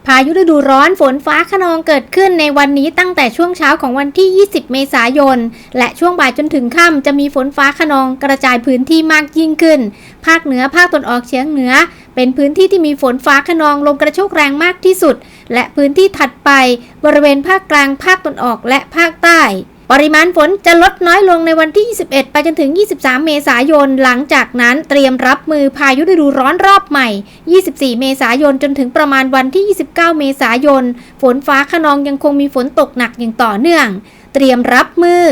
พายุฤดูร้อนฝนฟ้าคะนองเกิดขึ้นในวันนี้ตั้งแต่ช่วงเช้าของวันที่ 20 เมษายน และช่วงบ่ายจนถึงค่ำจะมีฝนฟ้าคะนองกระจายพื้นที่มากยิ่งขึ้น ภาคเหนือภาคตะวันออกเฉียงเหนือเป็นพื้นที่ที่มีฝนฟ้าคะนองลมกระโชกแรงมากที่สุดและพื้นที่ถัดไปบริเวณภาคกลางภาคตะวันออกและภาคใต้ปริมาณฝนจะลดน้อยลงในวันที่ 21 ไปจนถึง 23 เมษายน หลังจากนั้นเตรียมรับมือพายุฤดูร้อนรอบใหม่ 24 เมษายนจนถึงประมาณวันที่ 29 เมษายน ฝนฟ้าคะนองยังคงมีฝนตกหนักอย่างต่อเนื่อง เตรียมรับมือ